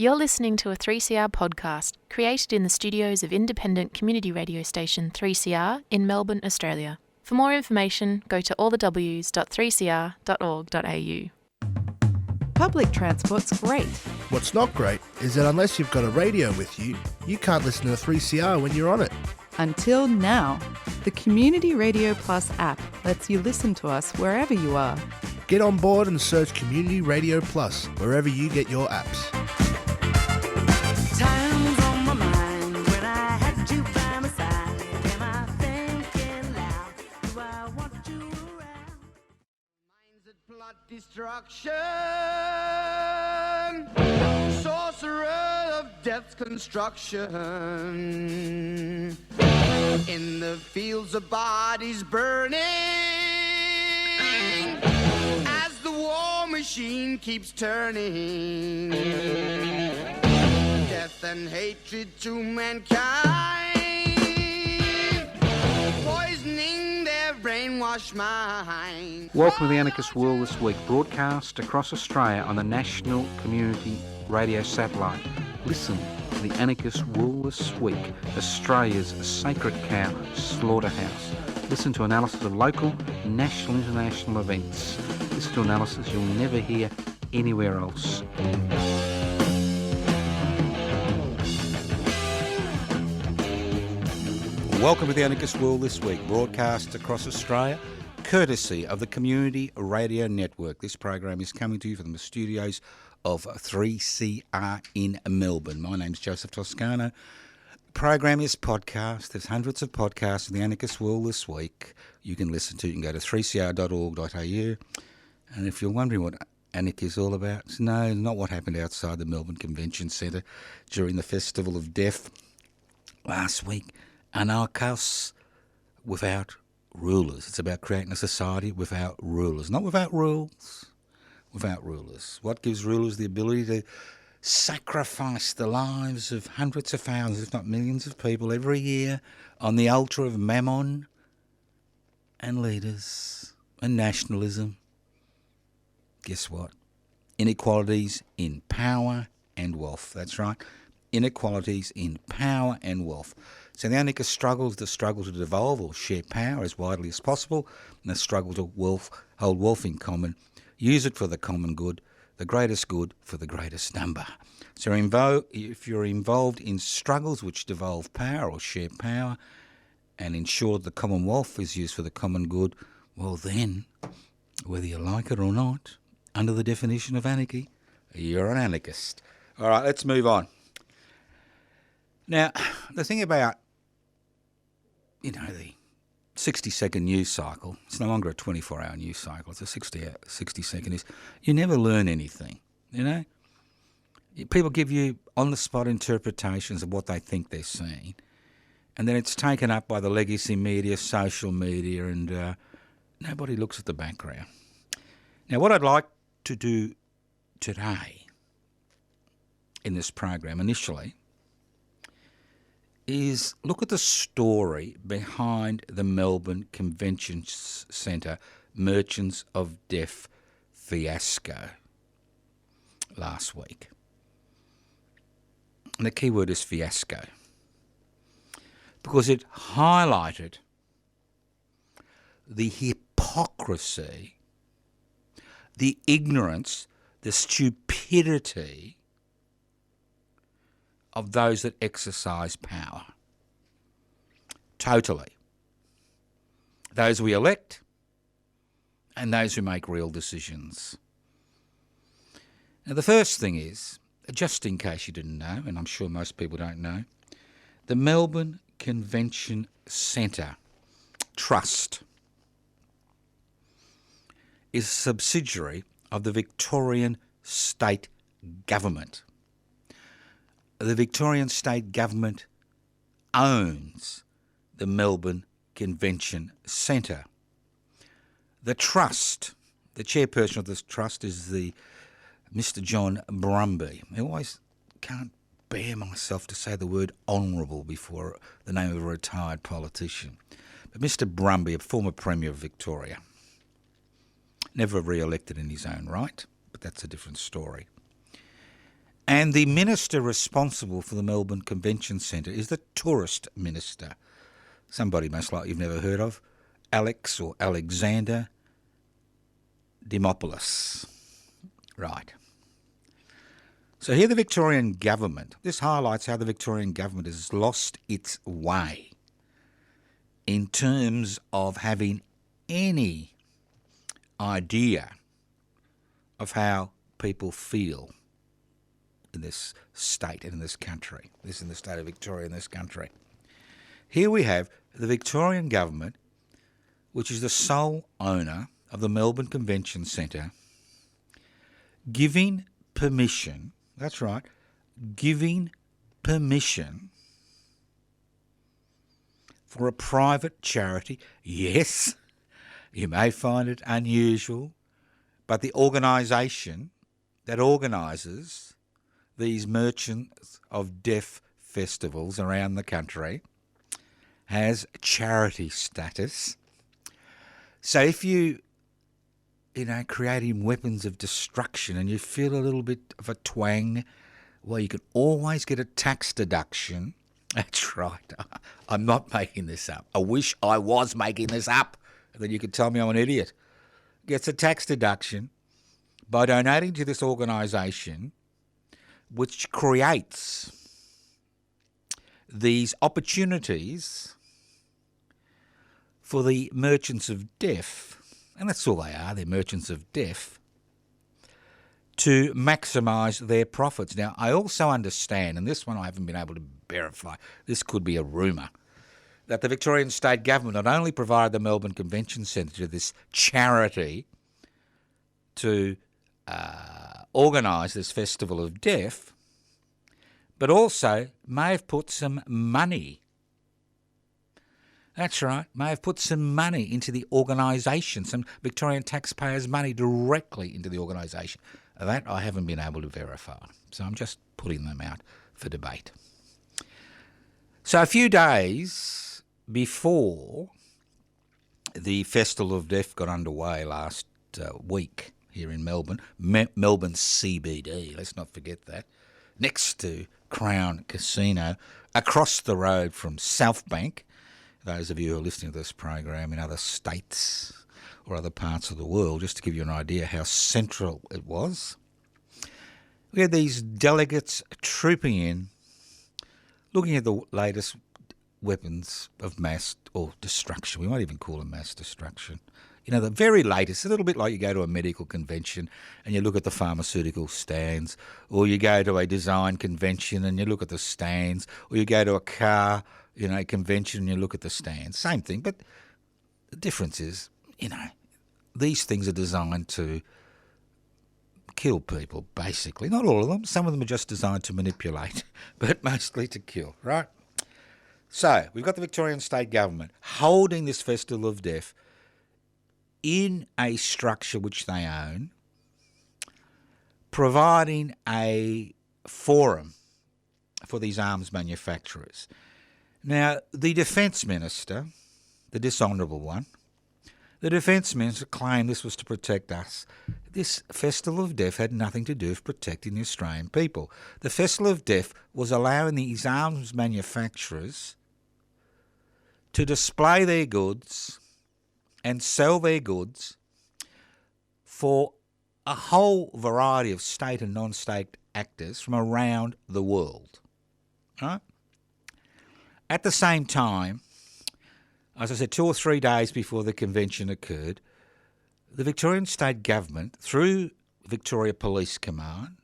You're listening to a 3CR podcast created in the studios of independent community radio station 3CR in Melbourne, Australia. For more information, go to allthews.3cr.org.au. Public transport's great. What's not great is that unless you've got a radio with you, you can't listen to 3CR when you're on it. Until now, the Community Radio Plus app lets you listen to us wherever you are. Get on board and search Community Radio Plus wherever you get your apps. Time's on my mind when I had you by my side. Am I thinking loud? Do I want you around? Minds that plot destruction, sorcerer of death's construction. In the fields of bodies burning, as the war machine keeps turning. Death and hatred to mankind, poisoning their brainwashed mind. Welcome to the Anarchist World This Week, broadcast across Australia on the National Community Radio Satellite. Listen to the Anarchist World This Week, Australia's sacred cow slaughterhouse. Listen to analysis of local, national, international events. Listen to analysis you'll never hear anywhere else. Welcome to the Anarchist World This Week, broadcast across Australia, courtesy of the Community Radio Network. This program is coming to you from the studios of 3CR in Melbourne. My name's Joseph Toscano. The program is podcast. There's hundreds of podcasts in the Anarchist World This Week. You can listen to. You can go to 3cr.org.au. And if you're wondering what Anarchy is all about, no, not what happened outside the Melbourne Convention Centre during the Festival of Death last week. Anarchos without rulers. It's about creating a society without rulers, not without rules, without rulers. What gives rulers the ability to sacrifice the lives of hundreds of thousands, if not millions of people every year on the altar of mammon and leaders and nationalism? Guess what? Inequalities in power and wealth. That's right. Inequalities in power and wealth. So the anarchist struggles, the struggle to devolve or share power as widely as possible, and the struggle to hold wealth in common, use it for the common good, the greatest good for the greatest number. So if you're involved in struggles which devolve power or share power and ensure the common wealth is used for the common good, well then, whether you like it or not, under the definition of anarchy, you're an anarchist. All right, let's move on. Now, the thing about, the 60-second news cycle, it's no longer a 24-hour news cycle, it's a 60-second is, you never learn anything, People give you on-the-spot interpretations of what they think they're seeing, and then it's taken up by the legacy media, social media, and nobody looks at the background. Now, what I'd like to do today in this program initially is look at the story behind the Melbourne Convention Centre Merchants of Death fiasco last week. And the key word is fiasco, because it highlighted the hypocrisy, the ignorance, the stupidity of those that exercise power. Totally. Those we elect and those who make real decisions. Now, the first thing is, just in case you didn't know, and I'm sure most people don't know, the Melbourne Convention Centre Trust is a subsidiary of the Victorian state government. The Victorian state government owns the Melbourne Convention Centre. The trust, the chairperson of this trust is the Mr. John Brumby. I always can't bear myself to say the word honourable before the name of a retired politician. But Mr. Brumby, a former Premier of Victoria, never re-elected in his own right, but that's a different story. And the minister responsible for the Melbourne Convention Centre is the tourist minister. Somebody most likely you've never heard of, Alex or Alexander Dimopoulos. Right. So here the Victorian government, this highlights how the Victorian government has lost its way in terms of having any idea of how people feel in this state and in this country. This is in the state of Victoria, in this country. Here we have the Victorian government, which is the sole owner of the Melbourne Convention Centre, giving permission, that's right, giving permission for a private charity. Yes, you may find it unusual, but the organisation that organises these Merchants of Deaf festivals around the country has charity status. So if you creating weapons of destruction and you feel a little bit of a twang, well, you can always get a tax deduction. That's right. I'm not making this up. I wish I was making this up. Then you could tell me I'm an idiot. Gets a tax deduction by donating to this organisation which creates these opportunities for the merchants of deaf, and that's all they are, they're merchants of deaf, to maximise their profits. Now, I also understand, and this one I haven't been able to verify, this could be a rumour, that the Victorian state government not only provided the Melbourne Convention Centre to this charity to organise this Festival of Deaf, but also may have put some money. That's right, may have put some money into the organisation, some Victorian taxpayers' money directly into the organisation. That I haven't been able to verify, so I'm just putting them out for debate. So a few days before the Festival of Deaf got underway last week here in Melbourne, Melbourne CBD, let's not forget that, next to Crown Casino, across the road from South Bank. Those of you who are listening to this program in other states or other parts of the world, just to give you an idea how central it was, we had these delegates trooping in, looking at the latest weapons of mass or destruction. We might even call them mass destruction. You know, the very latest, a little bit like you go to a medical convention and you look at the pharmaceutical stands, or you go to a design convention and you look at the stands, or you go to a car, convention and you look at the stands. Same thing, but the difference is, these things are designed to kill people, basically. Not all of them. Some of them are just designed to manipulate, but mostly to kill, right? So, we've got the Victorian state government holding this Festival of Deaf in a structure which they own, providing a forum for these arms manufacturers. Now, the Defence Minister, the dishonourable one, the Defence Minister claimed this was to protect us. This Festival of Deaf had nothing to do with protecting the Australian people. The Festival of Deaf was allowing these arms manufacturers to display their goods and sell their goods for a whole variety of state and non-state actors from around the world. Right? At the same time, as I said, 2 or 3 days before the convention occurred, the Victorian state government, through Victoria Police Command,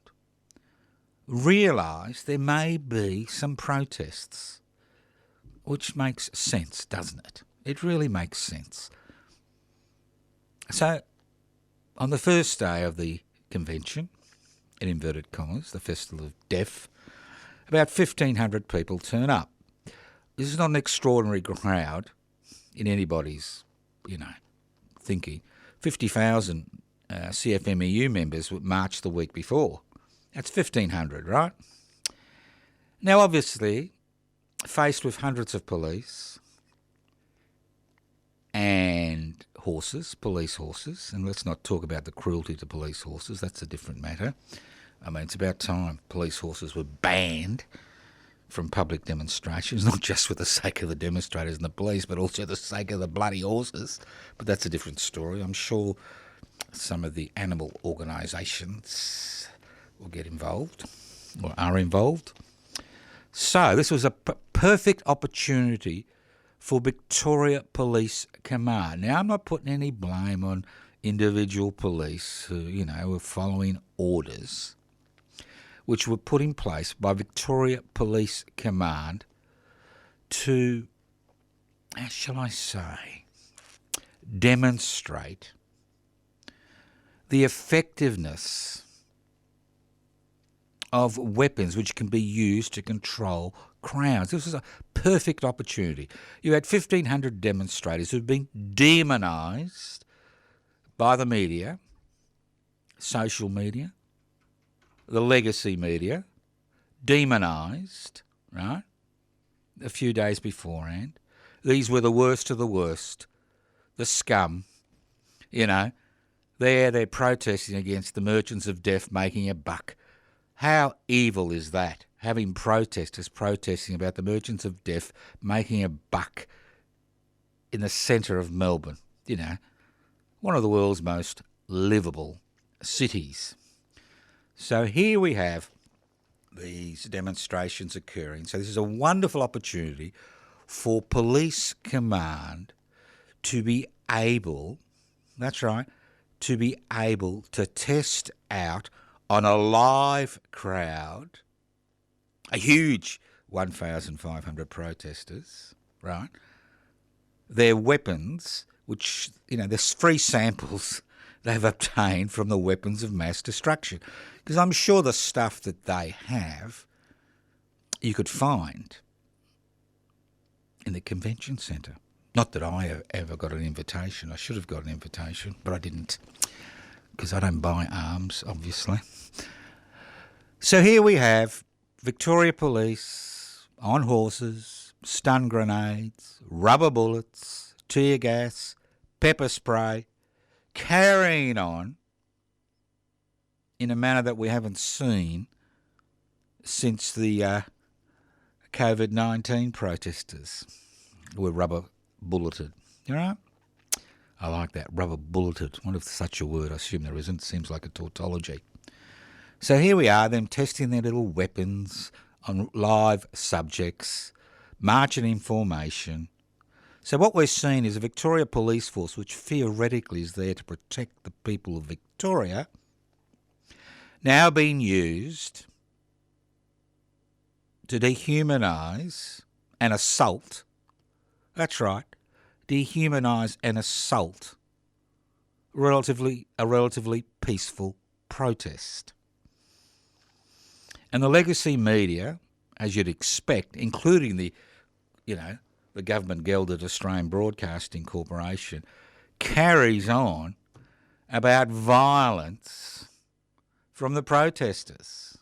realised there may be some protests, which makes sense, doesn't it? It really makes sense. So, on the first day of the convention, in inverted commas, the Festival of Deaf, about 1,500 people turn up. This is not an extraordinary crowd in anybody's, thinking. 50,000 CFMEU members would march the week before. That's 1,500, right? Now, obviously, faced with hundreds of police and horses, police horses, and let's not talk about the cruelty to police horses, that's a different matter. I mean, it's about time police horses were banned from public demonstrations, not just for the sake of the demonstrators and the police, but also the sake of the bloody horses. But that's a different story. I'm sure some of the animal organisations will get involved or are involved. So this was a perfect opportunity for Victoria Police Command. Now, I'm not putting any blame on individual police who, were following orders which were put in place by Victoria Police Command to, how shall I say, demonstrate the effectiveness of weapons which can be used to control crowds. This was a perfect opportunity. You had 1,500 demonstrators who've been demonised by the media, social media, the legacy media, demonised, right, a few days beforehand. These were the worst of the worst, the scum, They're protesting against the merchants of death making a buck. How evil is that? Having protesters protesting about the merchants of death making a buck in the centre of Melbourne, one of the world's most livable cities. So here we have these demonstrations occurring. So this is a wonderful opportunity for Police Command to be able, that's right, to be able to test out on a live crowd, a huge 1,500 protesters, right, their weapons, which, there's free samples they've obtained from the weapons of mass destruction. Because I'm sure the stuff that they have, you could find in the convention centre. Not that I ever got an invitation. I should have got an invitation, but I didn't, because I don't buy arms, obviously. So here we have Victoria Police on horses, stun grenades, rubber bullets, tear gas, pepper spray, carrying on in a manner that we haven't seen since the COVID-19 protesters were rubber bulleted. You know? I like that, rubber bulleted. I wonder if there's such a word. I assume there isn't. It seems like a tautology. So here we are, them testing their little weapons on live subjects, marching in formation. So what we're seeing is a Victoria Police Force, which theoretically is there to protect the people of Victoria, now being used to dehumanise and assault. That's right, dehumanise and assault a relatively peaceful protest. And the legacy media, as you'd expect, including the government gelded Australian Broadcasting Corporation, carries on about violence from the protesters.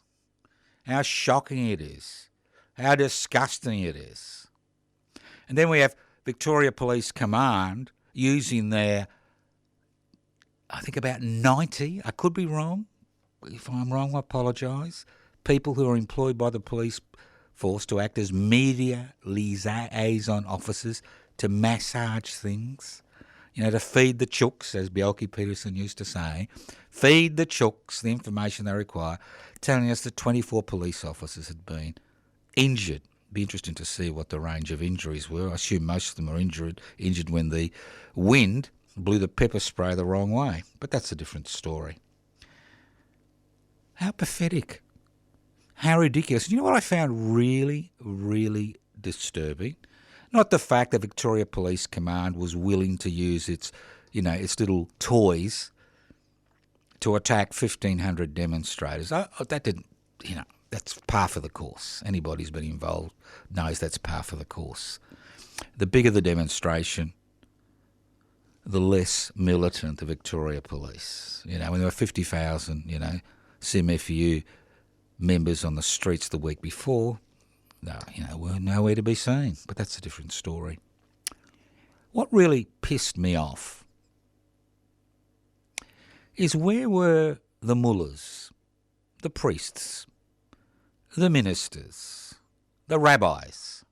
How shocking it is. How disgusting it is. And then we have Victoria Police Command using their, I think about 90, I could be wrong. If I'm wrong, I apologise, people who are employed by the police force to act as media liaison officers to massage things, to feed the chooks, as Bjelke Peterson used to say, feed the chooks the information they require, telling us that 24 police officers had been injured. Be interesting to see what the range of injuries were. I assume most of them were injured when the wind blew the pepper spray the wrong way. But that's a different story. How pathetic. How ridiculous. You know what I found really, really disturbing? Not the fact that Victoria Police Command was willing to use its little toys to attack 1,500 demonstrators. That didn't, that's par for the course. Anybody who's been involved knows that's par for the course. The bigger the demonstration, the less militant the Victoria Police. When there were 50,000, CMFU members on the streets the week before, were nowhere to be seen. But that's a different story. What really pissed me off is where were the mullahs, the priests, the ministers, the rabbis?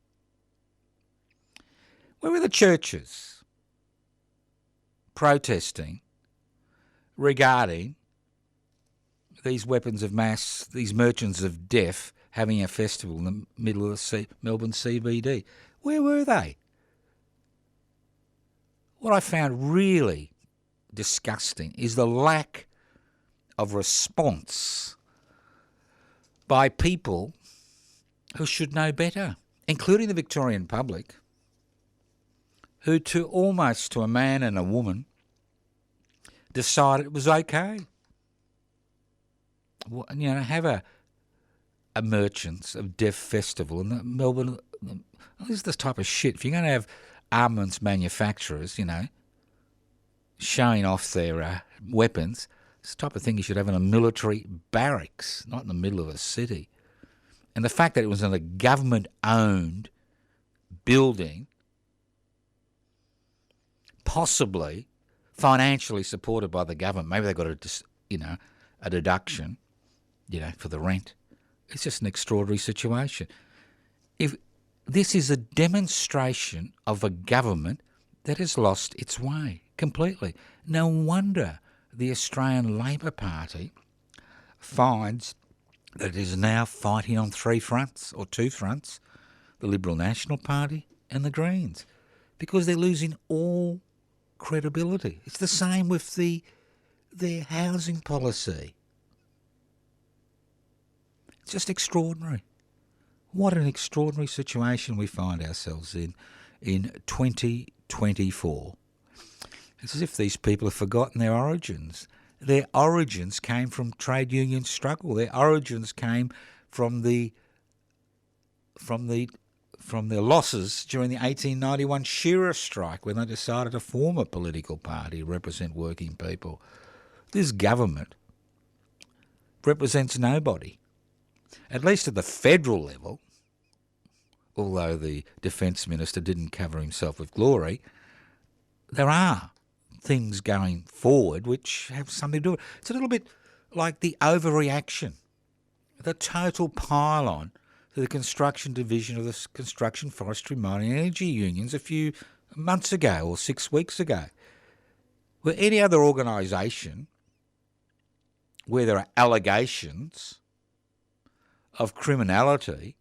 Where were the churches protesting regarding these weapons of mass, these merchants of death having a festival in the middle of the Melbourne CBD? Where were they? What I found really disgusting is the lack of response by people who should know better, including the Victorian public, who almost to a man and a woman decided it was okay. Have a merchants of death festival in Melbourne. This is the type of shit. If you're going to have armaments manufacturers, showing off their weapons, it's the type of thing you should have in a military barracks, not in the middle of a city. And the fact that it was in a government-owned building, possibly financially supported by the government, maybe they got a deduction, for the rent. It's just an extraordinary situation. If this is a demonstration of a government that has lost its way completely. No wonder the Australian Labor Party finds that it is now fighting on two fronts, the Liberal National Party and the Greens, because they're losing all credibility. It's the same with their housing policy. It's just extraordinary. What an extraordinary situation we find ourselves in 2024. It's as if these people have forgotten their origins. Their origins came from trade union struggle. Their origins came from their losses during the 1891 shearer strike, when they decided to form a political party to represent working people. This government represents nobody, at least at the federal level, although the Defence Minister didn't cover himself with glory. There are things going forward which have something to do with it. It's a little bit like the overreaction, the total pile-on to the construction division of the Construction, Forestry, Mining and Energy Unions a few months ago or 6 weeks ago. Where any other organisation where there are allegations of criminality,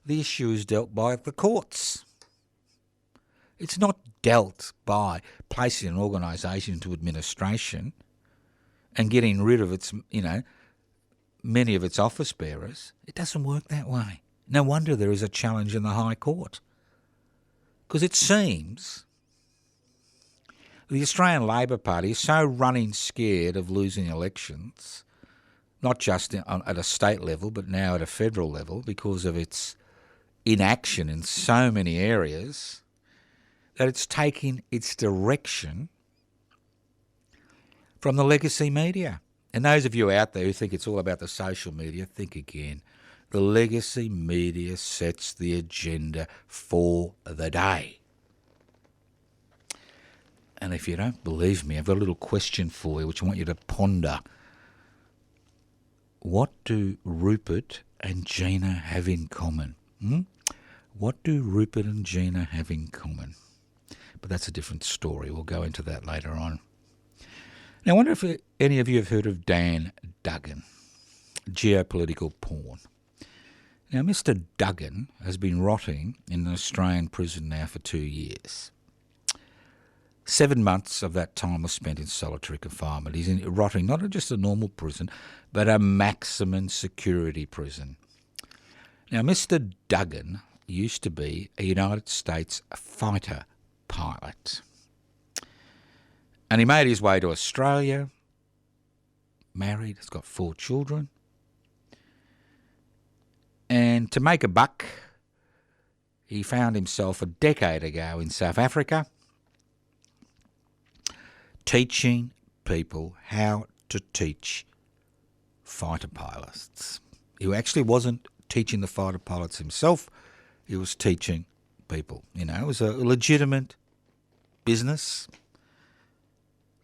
the issue is dealt by the courts. It's not dealt by placing an organisation into administration and getting rid of its, many of its office bearers. It doesn't work that way. No wonder there is a challenge in the High Court. Because it seems the Australian Labor Party is so running scared of losing elections, not just at a state level, but now at a federal level, because of its inaction in so many areas, that it's taking its direction from the legacy media. And those of you out there who think it's all about the social media, think again. The legacy media sets the agenda for the day. And if you don't believe me, I've got a little question for you which I want you to ponder. What do Rupert and Gina have in common? What do Rupert and Gina have in common? But that's a different story. We'll go into that later on. Now, I wonder if any of you have heard of Dan Duggan, geopolitical porn. Now, Mr. Duggan has been rotting in an Australian prison now for 2 years. 7 months of that time was spent in solitary confinement. He's rotting not just a normal prison, but a maximum security prison. Now, Mr. Duggan used to be a United States fighter pilot. And he made his way to Australia, married, has got 4 children. And to make a buck, he found himself a decade ago in South Africa, teaching people how to teach fighter pilots. He actually wasn't teaching the fighter pilots himself, he was teaching people. It was a legitimate business,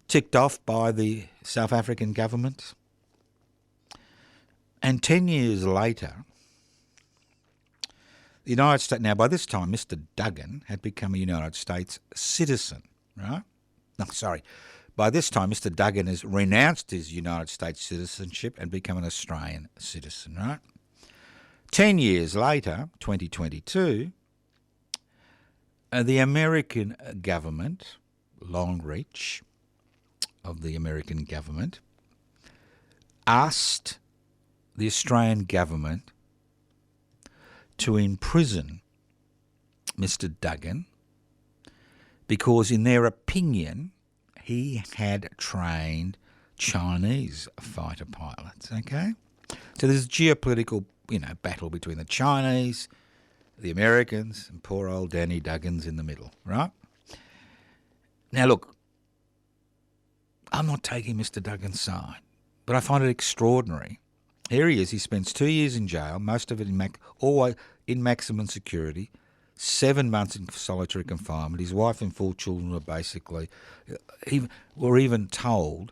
ticked off by the South African government. And 10 years later, the United States, now by this time Mr. Duggan had become a United States citizen, right? No, sorry. By this time Mr. Duggan has renounced his United States citizenship and become an Australian citizen, right? 10 years later, 2022, the American government, long reach of the American government, asked the Australian government to imprison Mr. Duggan because, in their opinion, he had trained Chinese fighter pilots, okay? So there's a geopolitical, battle between the Chinese, the Americans, and poor old Danny Duggan's in the middle, right? Now, look, I'm not taking Mr. Duggan's side, but I find it extraordinary. Here he is. He spends 2 years in jail, most of it always in maximum security, 7 months in solitary confinement. His wife and 4 children were basically, were even told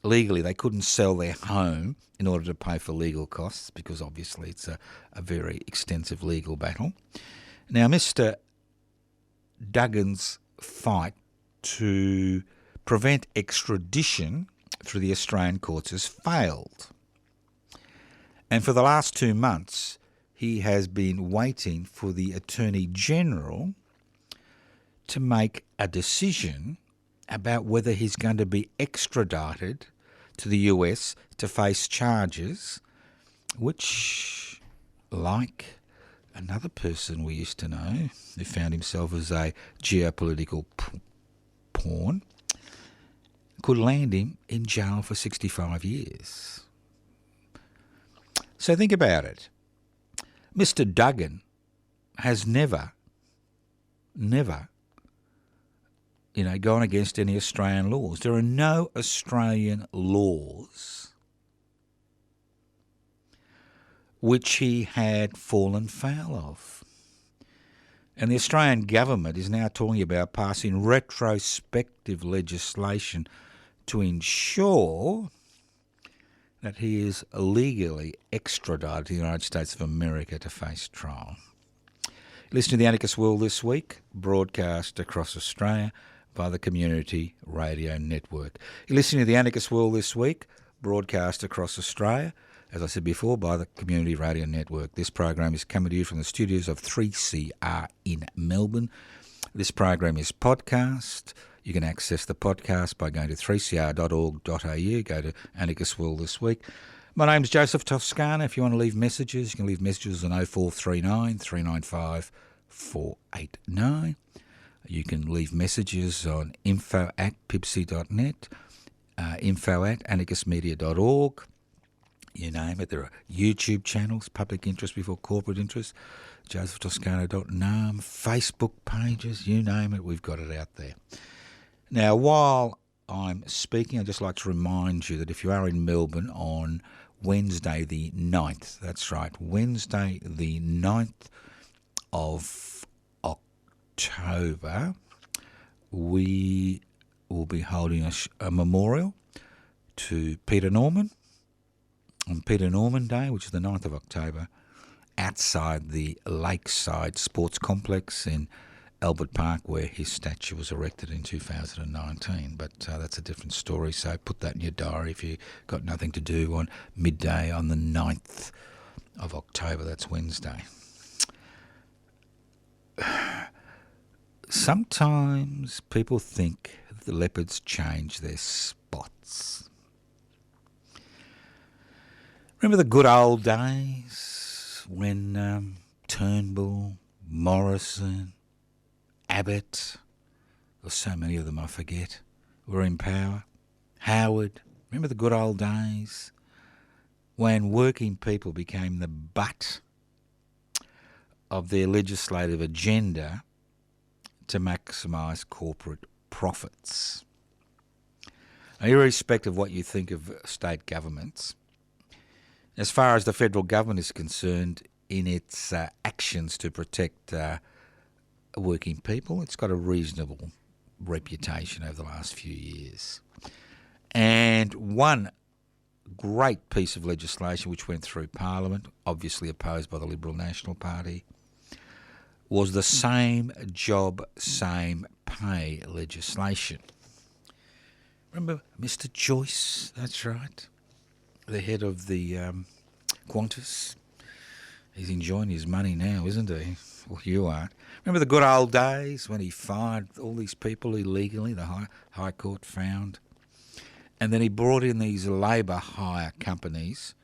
legally they couldn't sell their home in order to pay for legal costs because obviously it's a very extensive legal battle. Now, Mr. Duggan's fight to prevent extradition through the Australian courts has failed. And for the last 2 months, he has been waiting for the Attorney General to make a decision about whether he's going to be extradited to the US to face charges which, like another person we used to know who found himself as a geopolitical pawn, could land him in jail for 65 years. So think about it. Mr. Duggan has never, gone against any Australian laws. There are no Australian laws which he had fallen foul of. And the Australian government is now talking about passing retrospective legislation to ensure that he is legally extradited to the United States of America to face trial. Listen to the Anarchist World this week, broadcast across Australia by the Community Radio Network. You're listening to the Anarchist World this week, broadcast across Australia, as I said before, by the Community Radio Network. This program is coming to you from the studios of 3CR in Melbourne. This program is podcast. You can access the podcast by going to 3cr.org.au. Go to Anarchist World this week. My name's Joseph Toscana. If you want to leave messages, you can leave messages on 0439 395 489. You can leave messages on info@pipsy.net, info@anarchistmedia.org. You name it. There are YouTube channels, public interest before corporate interest, josephtoscano.num, Facebook pages, you name it, we've got it out there. Now, while I'm speaking, I'd just like to remind you that if you are in Melbourne on Wednesday the 9th, that's right, Wednesday the 9th of October, we will be holding a memorial to Peter Norman on Peter Norman Day, which is the 9th of October, outside the Lakeside Sports Complex in Albert Park, where his statue was erected in 2019. But that's a different story, so put that in your diary if you've got nothing to do on midday on the 9th of October. That's Wednesday. Sometimes people think the leopards change their spots. Remember the good old days when Turnbull, Morrison, Abbott, or so many of them I forget, were in power? Howard, remember the good old days when working people became the butt of their legislative agenda to maximise corporate profits? Now, irrespective of what you think of state governments, as far as the federal government is concerned, in its actions to protect working people, it's got a reasonable reputation over the last few years. And one great piece of legislation which went through Parliament, obviously opposed by the Liberal National Party, was the same job, same pay legislation. Remember Mr. Joyce? That's right. The head of the Qantas. He's enjoying his money now, isn't he? Well, you aren't. Remember the good old days when he fired all these people illegally, the High Court found? And then he brought in these labour hire companies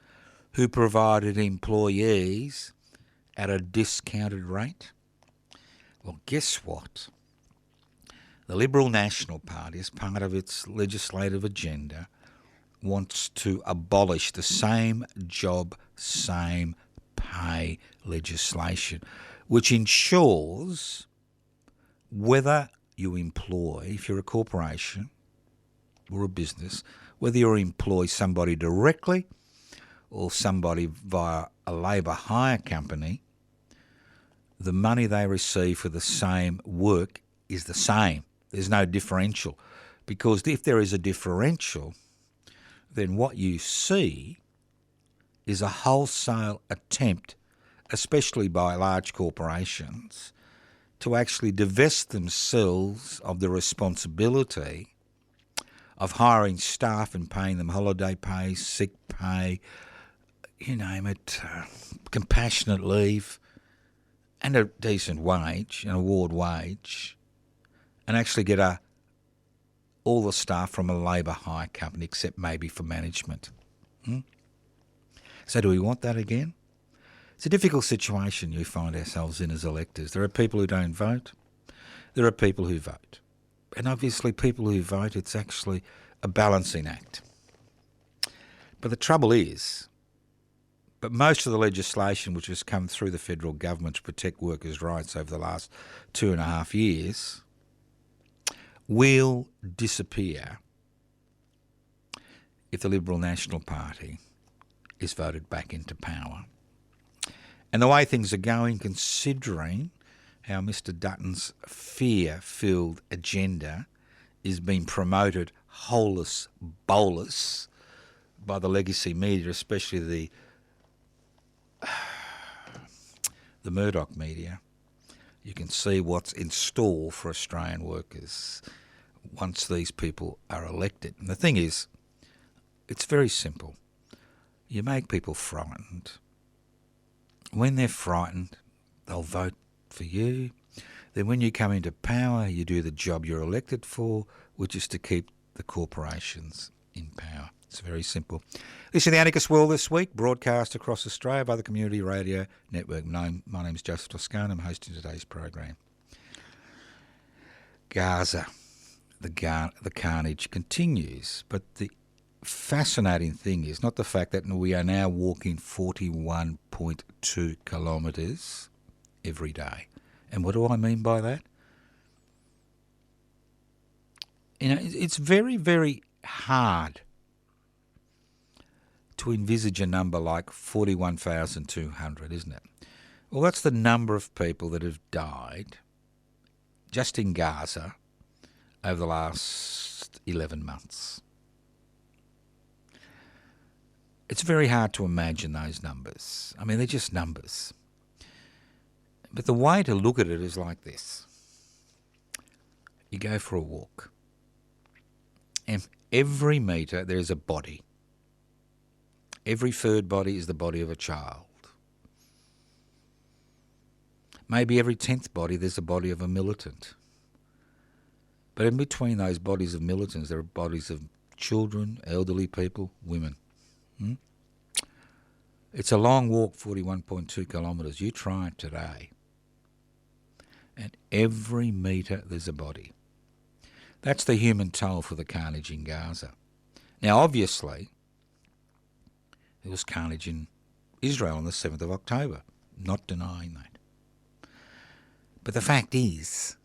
who provided employees at a discounted rate. Well, guess what? The Liberal National Party, as part of its legislative agenda, wants to abolish the same job, same pay legislation, which ensures whether you employ, if you're a corporation or a business, whether you employ somebody directly or somebody via a labour hire company, the money they receive for the same work is the same. There's no differential. Because if there is a differential, then what you see is a wholesale attempt, especially by large corporations, to actually divest themselves of the responsibility of hiring staff and paying them holiday pay, sick pay, you name it, compassionate leave, and a decent wage, an award wage, and actually get all the staff from a labour hire company except maybe for management. So do we want that again? It's a difficult situation you find ourselves in as electors. There are people who don't vote. There are people who vote. And obviously people who vote, it's actually a balancing act. But the trouble is, but most of the legislation which has come through the federal government to protect workers' rights over the last 2.5 years will disappear if the Liberal National Party is voted back into power. And the way things are going, considering how Mr. Dutton's fear-filled agenda is being promoted holus bolus by the legacy media, especially the Murdoch media, you can see what's in store for Australian workers once these people are elected. And the thing is, it's very simple. You make people frightened. When they're frightened, they'll vote for you. Then when you come into power, you do the job you're elected for, which is to keep the corporations in power. It's very simple. This is the Anarchist World this week, broadcast across Australia by the Community Radio Network. My name's Joseph Toscano. I'm hosting today's program. Gaza, the carnage continues, but the fascinating thing is not the fact that we are now walking 41.2 kilometres every day. And what do I mean by that? You know, it's very, very hard to envisage a number like 41,200, isn't it? Well, that's the number of people that have died just in Gaza over the last 11 months. It's very hard to imagine those numbers. I mean, they're just numbers. But the way to look at it is like this. You go for a walk, and every metre there is a body. Every third body is the body of a child. Maybe every 10th body there's a body of a militant. But in between those bodies of militants there are bodies of children, elderly people, women. It's a long walk, 41.2 kilometres. You try it today. And every metre there's a body. That's the human toll for the carnage in Gaza. Now, obviously, there was carnage in Israel on the 7th of October. Not denying that. But the fact is,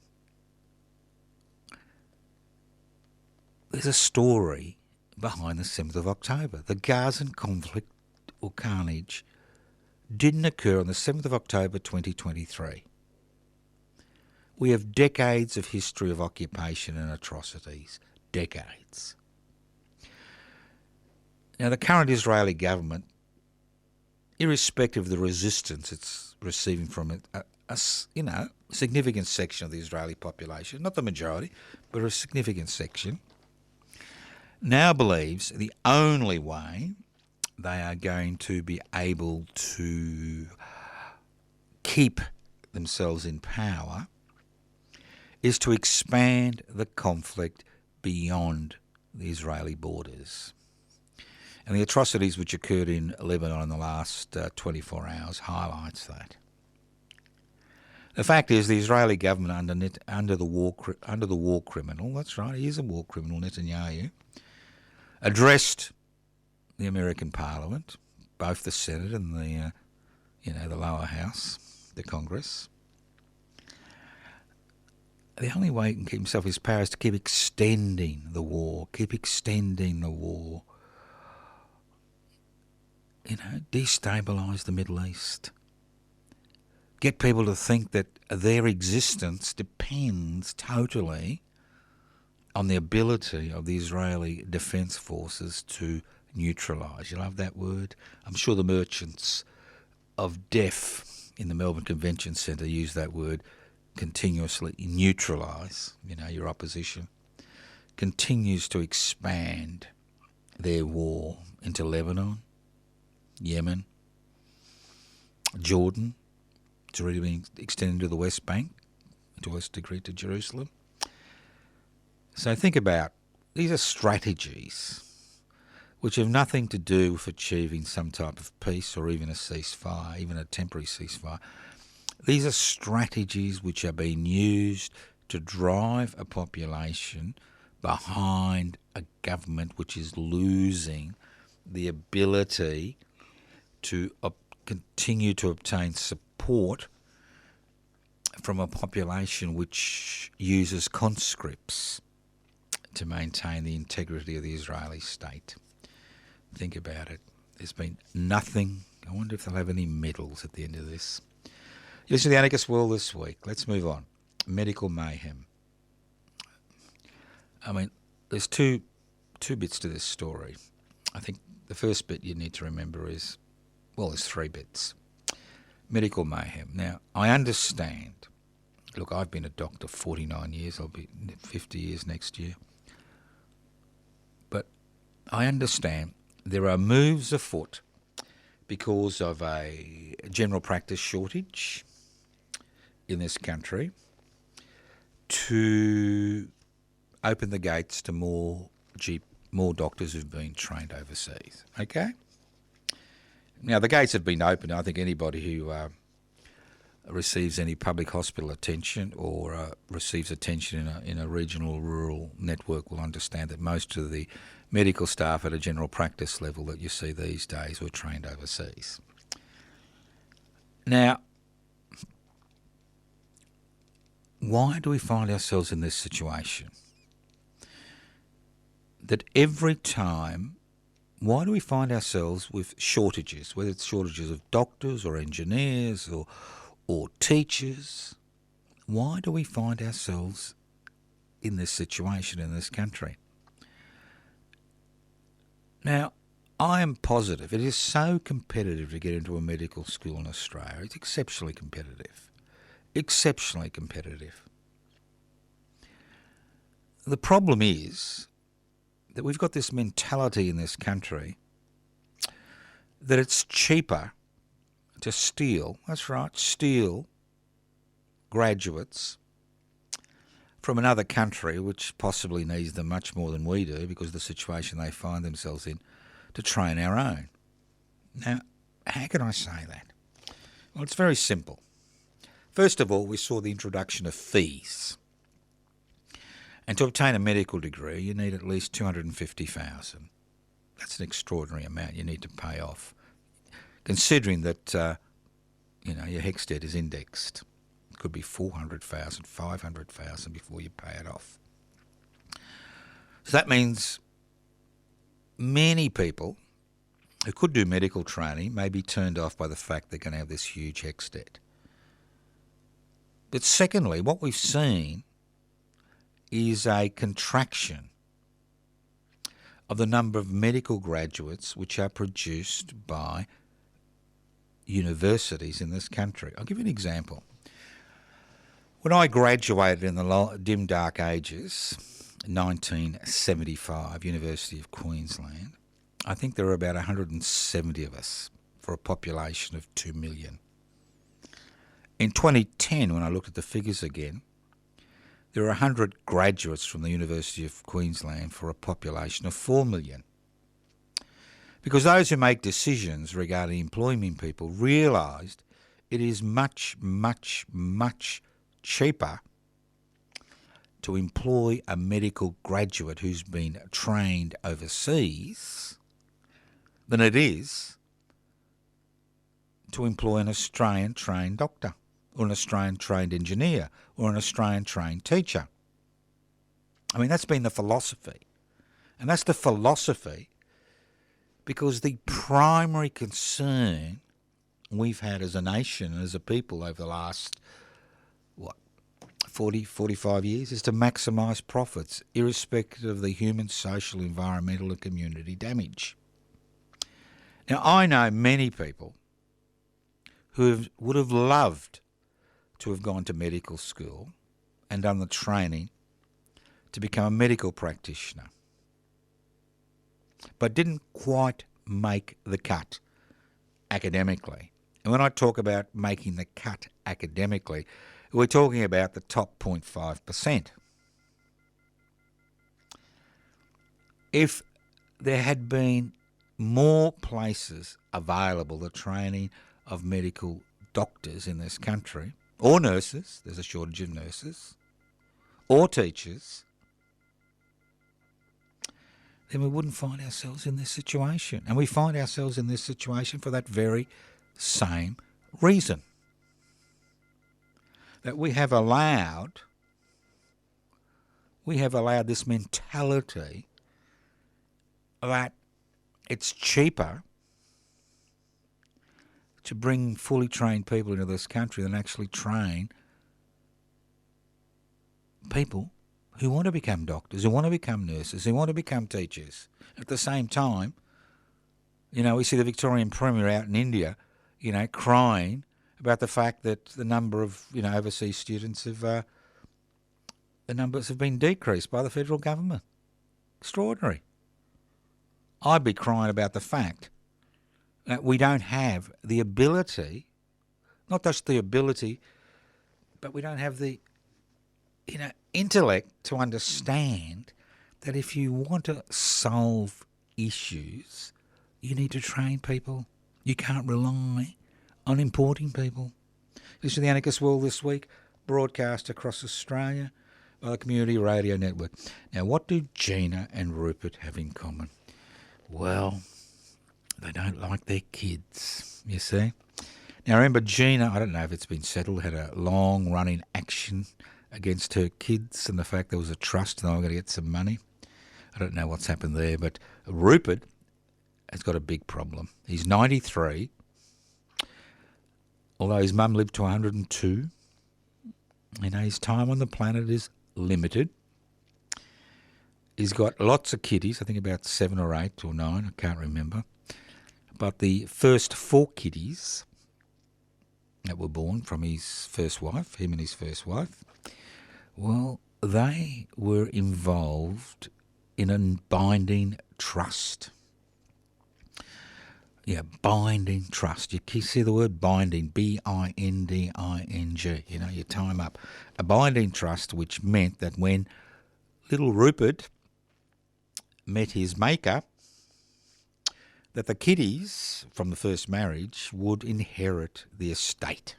there's a story behind the 7th of October. The Gazan conflict or carnage didn't occur on the 7th of October 2023. We have decades of history of occupation and atrocities. Decades. Now, the current Israeli government, irrespective of the resistance it's receiving from a significant section of the Israeli population, not the majority, but a significant section, now believes the only way they are going to be able to keep themselves in power is to expand the conflict beyond the Israeli borders. And the atrocities which occurred in Lebanon in the last 24 hours highlights that. The fact is, the Israeli government under the war criminal, that's right, he is a war criminal, Netanyahu, addressed the American Parliament, both the Senate and the lower house, the Congress. The only way he can keep himself in his power is to keep extending the war, destabilise the Middle East. Get people to think that their existence depends totally on the ability of the Israeli Defence Forces to neutralise. You love that word? I'm sure the merchants of death in the Melbourne Convention Centre use that word continuously. Neutralise, your opposition. Continues to expand their war into Lebanon, Yemen, Jordan. It's already been extended to the West Bank, to a lesser degree to Jerusalem. So think about, these are strategies which have nothing to do with achieving some type of peace or even a ceasefire, even a temporary ceasefire. These are strategies which are being used to drive a population behind a government which is losing the ability to continue to obtain support from a population which uses conscripts to maintain the integrity of the Israeli state. Think about it. There's been nothing. I wonder if they'll have any medals at the end of this. You listen to the Anarchist World this week. Let's move on. Medical mayhem. I mean, there's two bits to this story. I think the first bit you need to remember is, well, there's three bits. Medical mayhem. Now, I understand. Look, I've been a doctor 49 years. I'll be 50 years next year. But I understand there are moves afoot because of a general practice shortage in this country to open the gates to more doctors who've been trained overseas. Okay? Now, the gates have been opened. I think anybody who receives any public hospital attention or receives attention in a regional or rural network will understand that most of the medical staff at a general practice level that you see these days were trained overseas. Now, why do we find ourselves in this situation? That every time, why do we find ourselves with shortages, whether it's shortages of doctors or engineers or teachers? Why do we find ourselves in this situation in this country? Now, I am positive it is so competitive to get into a medical school in Australia. It's exceptionally competitive. Exceptionally competitive. The problem is that we've got this mentality in this country that it's cheaper to steal, that's right, steal graduates from another country which possibly needs them much more than we do because of the situation they find themselves in, to train our own. Now, how can I say that? Well, it's very simple. First of all, we saw the introduction of fees. And to obtain a medical degree, you need at least $250,000. That's an extraordinary amount you need to pay off, considering that your HECS debt is indexed. It could be $400,000, $500,000 before you pay it off. So that means many people who could do medical training may be turned off by the fact they're going to have this huge HECS debt. But secondly, what we've seen is a contraction of the number of medical graduates which are produced by universities in this country. I'll give you an example. When I graduated in the dim dark ages, 1975, University of Queensland, I think there were about 170 of us for a population of 2 million. In 2010, when I looked at the figures again, there are 100 graduates from the University of Queensland for a population of 4 million. Because those who make decisions regarding employing people realised it is much, much, much cheaper to employ a medical graduate who's been trained overseas than it is to employ an Australian-trained doctor or an Australian-trained engineer or an Australian-trained teacher. I mean, that's been the philosophy. And that's the philosophy because the primary concern we've had as a nation and as a people over the last, 40, 45 years is to maximise profits, irrespective of the human, social, environmental and community damage. Now, I know many people who would have loved to have gone to medical school and done the training to become a medical practitioner, but didn't quite make the cut academically. And when I talk about making the cut academically, we're talking about the top 0.5%. If there had been more places available, the training of medical doctors in this country, or nurses, there's a shortage of nurses, or teachers, then we wouldn't find ourselves in this situation. And we find ourselves in this situation for that very same reason. That we have allowed this mentality that it's cheaper to bring fully trained people into this country than actually train people who want to become doctors, who want to become nurses, who want to become teachers. At the same time, we see the Victorian Premier out in India, crying about the fact that the number of, overseas students the numbers have been decreased by the federal government. Extraordinary. I'd be crying about the fact that we don't have the ability, not just the ability, but we don't have the, intellect to understand that if you want to solve issues, you need to train people. You can't rely on importing people. Listen to the Anarchist World this week, broadcast across Australia by the Community Radio Network. Now, what do Gina and Rupert have in common? Well, they don't like their kids, you see. Now, remember, Gina, I don't know if it's been settled, had a long-running action against her kids and the fact there was a trust and they were going to get some money. I don't know what's happened there, but Rupert has got a big problem. He's 93, although his mum lived to 102. His time on the planet is limited. He's got lots of kiddies, I think about 7 or 8 or 9, I can't remember. But the first 4 kiddies that were born from his first wife, him and his first wife, well, they were involved in a binding trust. Yeah, binding trust. You see the word binding, B-I-N-D-I-N-G. You tie them up. A binding trust, which meant that when little Rupert met his maker, that the kiddies from the first marriage would inherit the estate.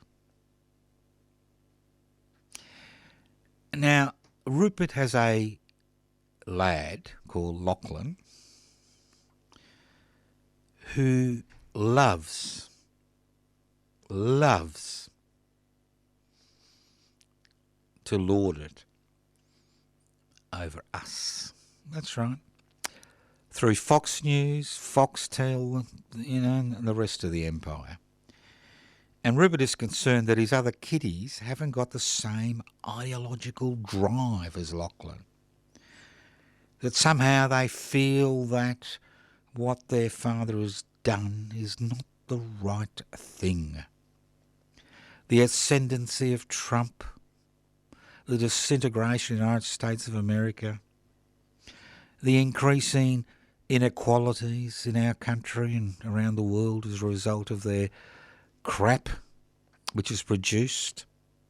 Now, Rupert has a lad called Lachlan who loves to lord it over us. That's right. Through Fox News, Foxtel, and the rest of the empire. And Rupert is concerned that his other kiddies haven't got the same ideological drive as Lachlan. that somehow they feel that what their father has done is not the right thing. The ascendancy of Trump, the disintegration of the United States of America, the increasing inequalities in our country and around the world as a result of their crap, which is produced,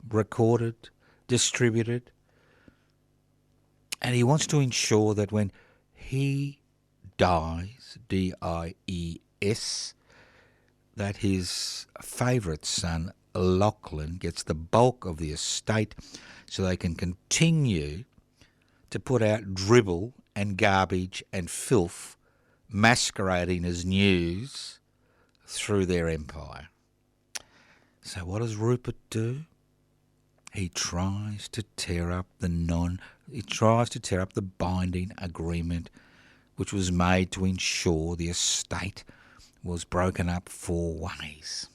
recorded, distributed. And he wants to ensure that when he dies, D-I-E-S, that his favourite son, Lachlan, gets the bulk of the estate so they can continue to put out dribble and garbage and filth masquerading as news through their empire. So what does Rupert do? He tries to tear up the binding agreement which was made to ensure the estate was broken up 4 ways.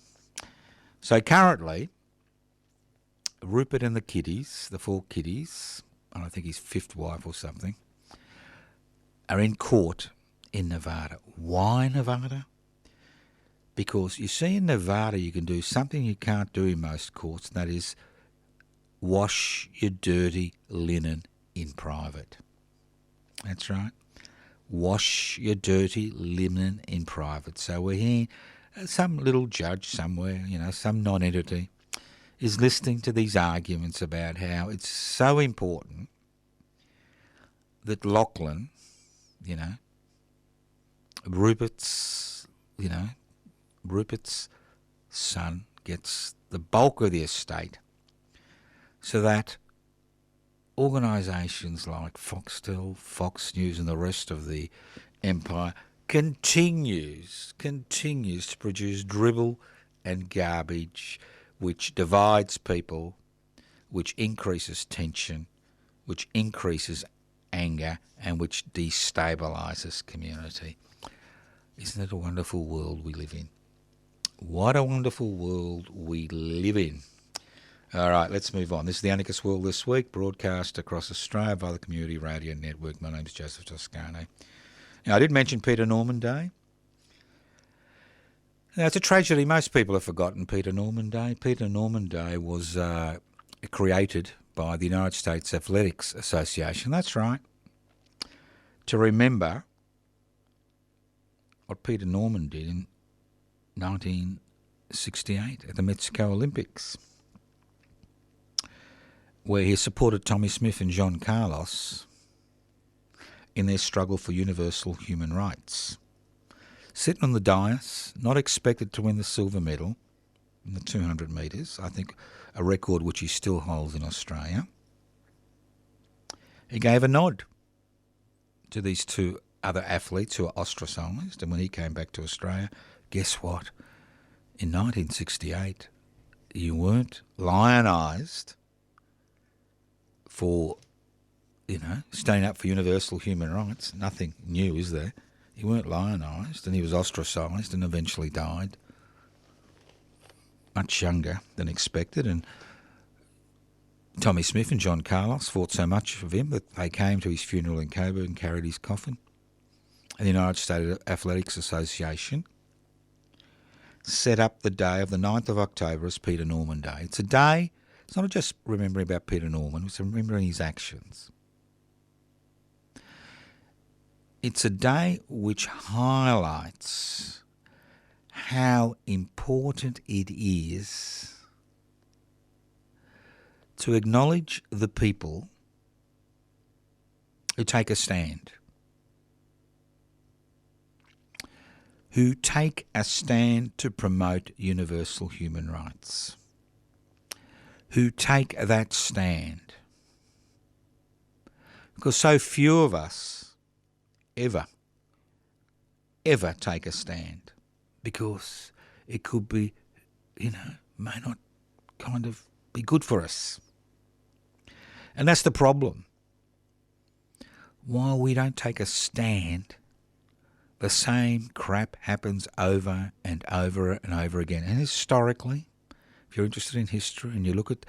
So currently, Rupert and the kiddies, the 4 kiddies, and I think his 5th wife or something, are in court in Nevada. Why Nevada? Because you see, in Nevada you can do something you can't do in most courts, and that is wash your dirty linen in private. That's right. Wash your dirty linen in private. So we're hearing some little judge somewhere, some non-entity, is listening to these arguments about how it's so important that Lachlan, Rupert's son gets the bulk of the estate, so that organisations like Foxtel, Fox News and the rest of the empire continues to produce dribble and garbage which divides people, which increases tension, which increases anger and which destabilises community. Isn't it a wonderful world we live in? What a wonderful world we live in. All right, let's move on. This is the Anarchist World This Week, broadcast across Australia via the Community Radio Network. My name's Joseph Toscano. Now, I did mention Peter Norman Day. Now, it's a tragedy. Most people have forgotten Peter Norman Day. Peter Norman Day was created by the United States Athletics Association. That's right. To remember what Peter Norman did in 1968 at the Mexico Olympics, where he supported Tommy Smith and John Carlos in their struggle for universal human rights. Sitting on the dais, not expected to win the silver medal in the 200 metres, I think a record which he still holds in Australia, he gave a nod to these 2 other athletes who were ostracised, and when he came back to Australia, guess what? In 1968, you weren't lionised for, standing up for universal human rights. Nothing new, is there? He weren't lionised, and he was ostracised and eventually died much younger than expected. And Tommy Smith and John Carlos fought so much of him that they came to his funeral in Coburg and carried his coffin. And the United States Athletics Association set up the day of the 9th of October as Peter Norman Day. It's a day, it's not just remembering about Peter Norman, it's remembering his actions. It's a day which highlights how important it is to acknowledge the people who take a stand, who take a stand to promote universal human rights, who take that stand. Because so few of us ever take a stand, because it could be, may not kind of be good for us. And that's the problem. While we don't take a stand, the same crap happens over and over and over again. And historically, if you're interested in history and you look at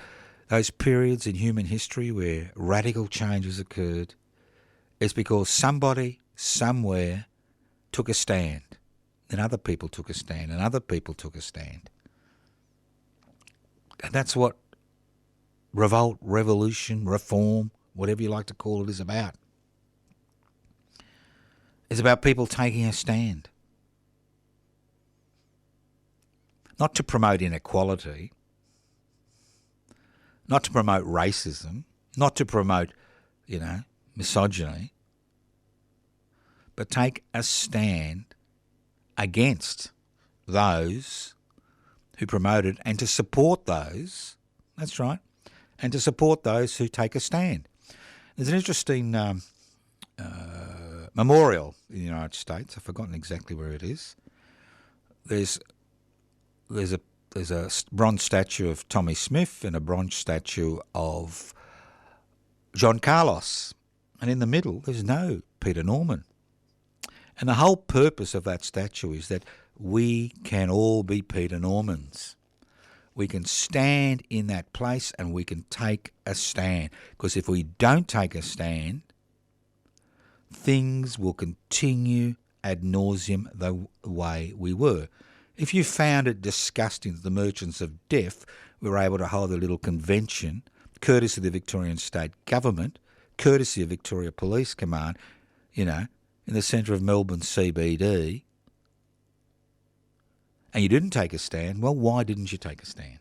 those periods in human history where radical changes occurred, is because somebody, somewhere, took a stand. Then other people took a stand, and other people took a stand. And that's what revolt, revolution, reform, whatever you like to call it, is about. It's about people taking a stand. Not to promote inequality, not to promote racism, not to promote, misogyny, but take a stand against those who promote it and to support those, that's right, and to support those who take a stand. There's an interesting memorial in the United States. I've forgotten exactly where it is. There's a bronze statue of Tommy Smith and a bronze statue of John Carlos. And in the middle, there's no Peter Norman. And the whole purpose of that statue is that we can all be Peter Normans. We can stand in that place and we can take a stand. Because if we don't take a stand, things will continue ad nauseum the way we were. If you found it disgusting that the merchants of death were able to hold a little convention, courtesy of the Victorian state government, courtesy of Victoria Police Command, in the centre of Melbourne CBD, and you didn't take a stand, well, why didn't you take a stand?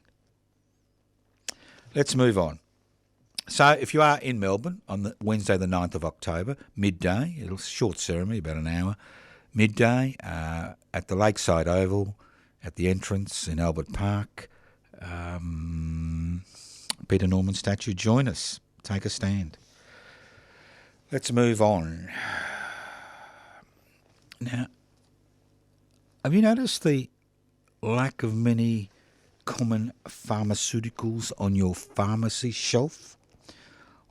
Let's move on. So if you are in Melbourne on the Wednesday the 9th of October, midday, it'll short ceremony, about an hour, midday, at the Lakeside Oval, at the entrance in Albert Park, Peter Norman statue, join us, take a stand. Let's move on. Now, have you noticed the lack of many common pharmaceuticals on your pharmacy shelf?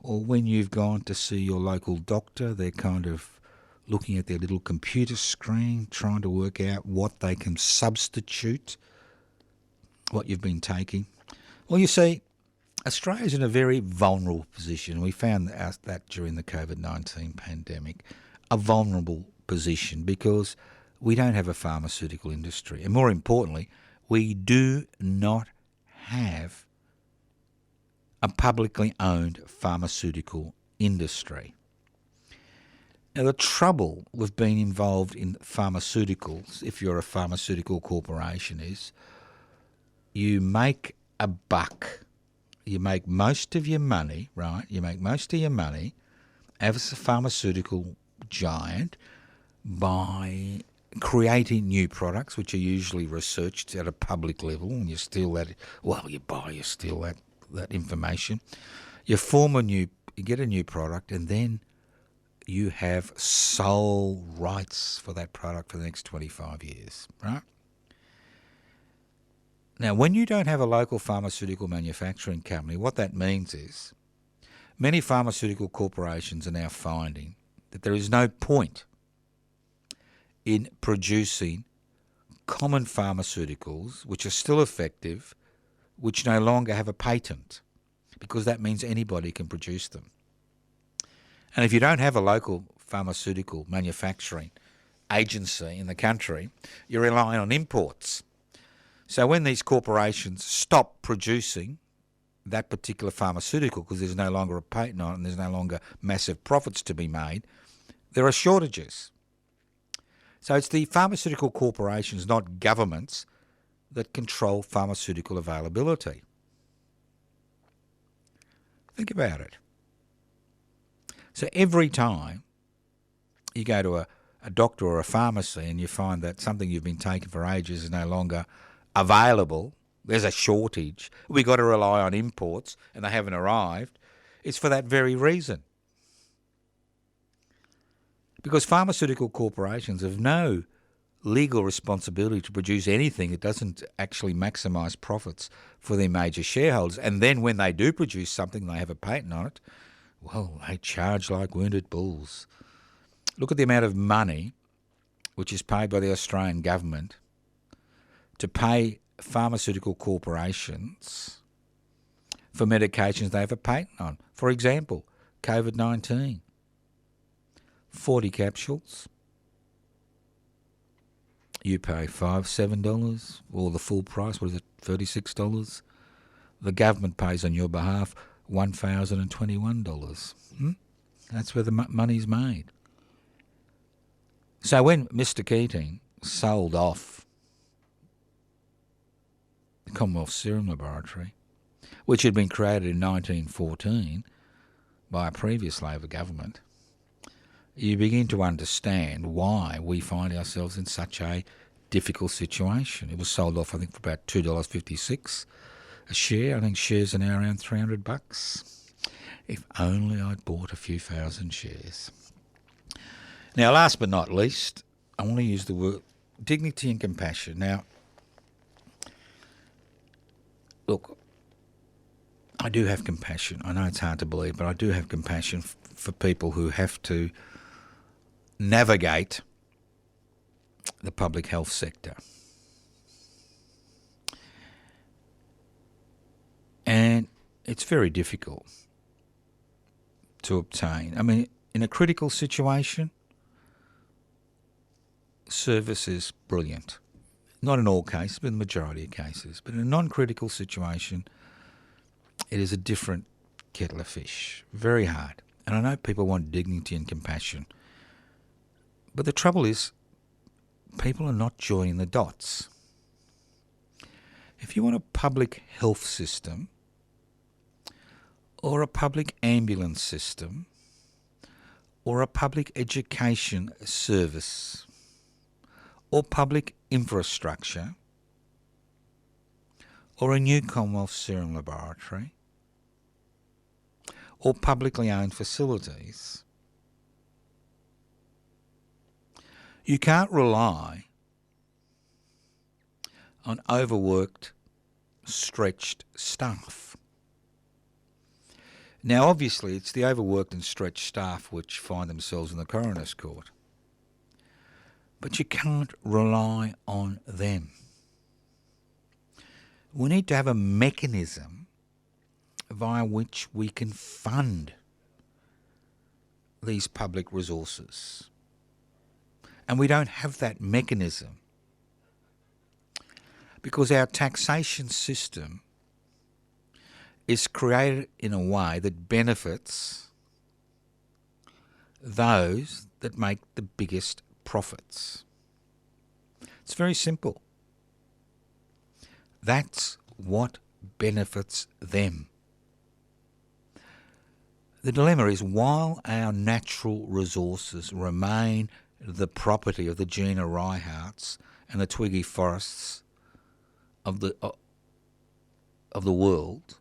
Or when you've gone to see your local doctor, they're kind of looking at their little computer screen, trying to work out what they can substitute, what you've been taking. Well, you see, Australia's in a very vulnerable position. We found that during the COVID-19 pandemic, a vulnerable position because we don't have a pharmaceutical industry. And more importantly, we do not have a publicly owned pharmaceutical industry. Now, the trouble with being involved in pharmaceuticals, if you're a pharmaceutical corporation, is you make a buck. You make most of your money, right? You make most of your money as a pharmaceutical giant by creating new products, which are usually researched at a public level, and you steal that. Well, you steal that information. You get a new product, and then you have sole rights for that product for the next 25 years, right? Now, when you don't have a local pharmaceutical manufacturing company, what that means is many pharmaceutical corporations are now finding that there is no point in producing common pharmaceuticals which are still effective, which no longer have a patent, because that means anybody can produce them. And if you don't have a local pharmaceutical manufacturing agency in the country, you're relying on imports. So when these corporations stop producing that particular pharmaceutical because there's no longer a patent on it and there's no longer massive profits to be made, there are shortages. So it's the pharmaceutical corporations, not governments, that control pharmaceutical availability. Think about it. So every time you go to a doctor or a pharmacy and you find that something you've been taking for ages is no longer available, there's a shortage, we've got to rely on imports and they haven't arrived, it's for that very reason. Because pharmaceutical corporations have no legal responsibility to produce anything that doesn't actually maximise profits for their major shareholders. And then when they do produce something, they have a patent on it, well, they charge like wounded bulls. Look at the amount of money which is paid by the Australian government to pay pharmaceutical corporations for medications they have a patent on. For example, COVID-19. 40 capsules. You pay $7, or the full price, what is it, $36? The government pays on your behalf $1,021. That's where the money's made. So when Mr. Keating sold off the Commonwealth Serum Laboratory, which had been created in 1914 by a previous Labor government, you begin to understand why we find ourselves in such a difficult situation. It was sold off, I think, for about $2.56 a share. I think shares are now around $300. If only I'd bought a few thousand shares. Now, last but not least, I want to use the word dignity and compassion. Now, look, I do have compassion. I know it's hard to believe, but I do have compassion for people who have to navigate the public health sector. And it's very difficult to obtain. I mean, in a critical situation, service is brilliant. Not in all cases, but in the majority of cases. But in a non-critical situation, it is a different kettle of fish. Very hard. And I know people want dignity and compassion. But the trouble is, people are not joining the dots. If you want a public health system, or a public ambulance system, or a public education service, or public infrastructure, or a new Commonwealth Serum Laboratory, or publicly owned facilities, you can't rely on overworked, stretched staff. Now, obviously, it's the overworked and stretched staff which find themselves in the coroner's court. But you can't rely on them. We need to have a mechanism via which we can fund these public resources. And we don't have that mechanism because our taxation system is created in a way that benefits those that make the biggest profits. It's very simple. That's what benefits them. The dilemma is, while our natural resources remain the property of the Gina Reiharts and the Twiggy Forests of the world,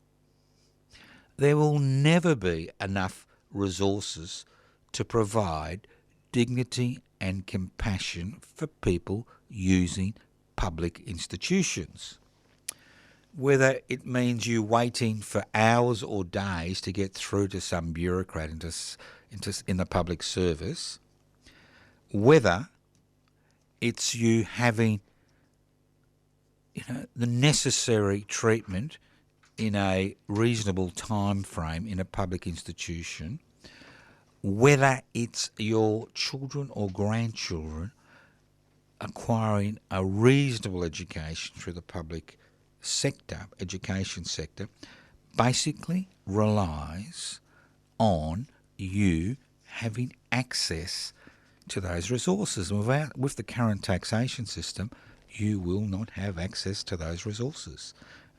there will never be enough resources to provide dignity and compassion for people using public institutions. Whether it means you waiting for hours or days to get through to some bureaucrat in the public service, whether it's you having the necessary treatment in a reasonable time frame in a public institution, whether it's your children or grandchildren acquiring a reasonable education through the public sector, education sector, basically relies on you having access to those resources. And with the current taxation system, you will not have access to those resources.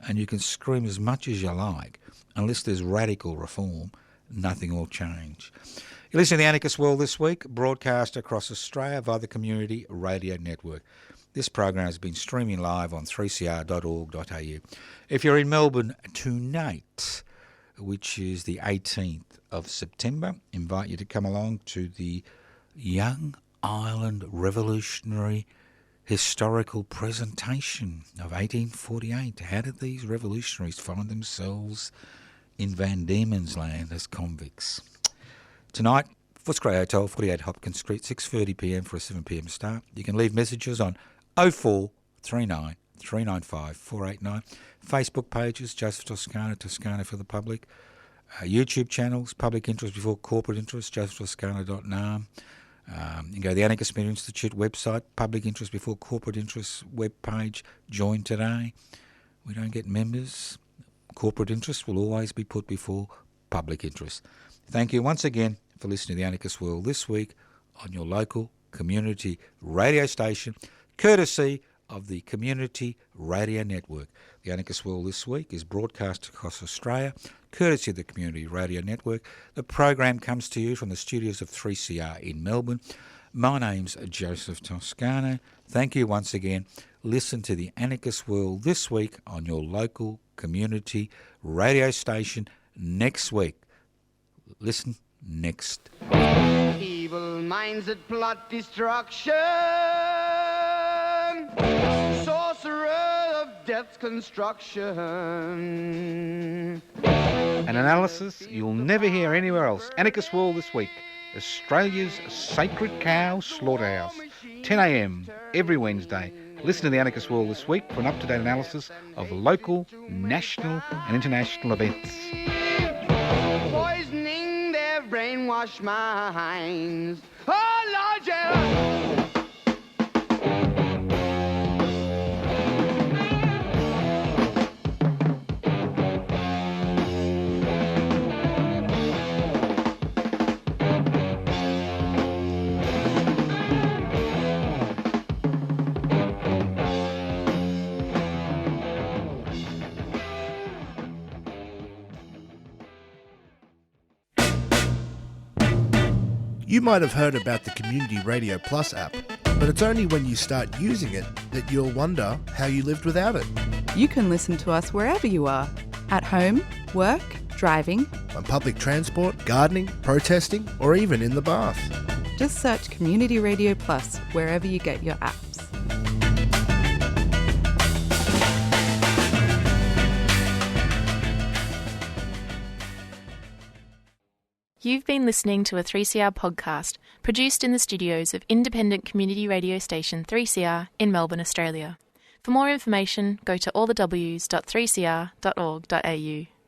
And you can scream as much as you like. Unless there's radical reform, nothing will change. You're listening to The Anarchist World This Week, broadcast across Australia via the Community Radio Network. This program has been streaming live on 3cr.org.au. If you're in Melbourne tonight, which is the 18th of September, invite you to come along to the Young Ireland Revolutionary historical presentation of 1848. How did these revolutionaries find themselves in Van Diemen's Land as convicts? Tonight, Footscray Hotel, 48 Hopkins Street, 6:30pm for a 7pm start. You can leave messages on 0439 395 489. Facebook pages, Joseph Toscano, Toscano for the public. YouTube channels, Public Interest Before Corporate Interest, josephtoscano.nam. You can go to the Anarchist Media Institute website, Public Interest Before Corporate Interest webpage, join today. We don't get members. Corporate interest will always be put before public interest. Thank you once again for listening to The Anarchist World this week on your local community radio station, courtesy of the Community Radio Network. The Anarchist World this week is broadcast across Australia, courtesy of the Community Radio Network. The program comes to you from the studios of 3CR in Melbourne. My name's Joseph Toscano. Thank you once again. Listen to The Anarchist World this week on your local community radio station next week. Listen next. Evil minds that plot destruction, sorcerer of death's construction. An analysis you'll never hear anywhere else. Anarchist World this week. Australia's sacred cow slaughterhouse. 10 a.m. every Wednesday. Listen to The Anarchist World this week for an up-to-date analysis of local, national and international events. Poisoning their brainwashed minds. Oh, Lord, yeah. You might have heard about the Community Radio Plus app, but it's only when you start using it that you'll wonder how you lived without it. You can listen to us wherever you are, at home, work, driving. On public transport, gardening, protesting, or even in the bath. Just search Community Radio Plus wherever you get your apps. You've been listening to a 3CR podcast produced in the studios of independent community radio station 3CR in Melbourne, Australia. For more information, go to allthews.3cr.org.au.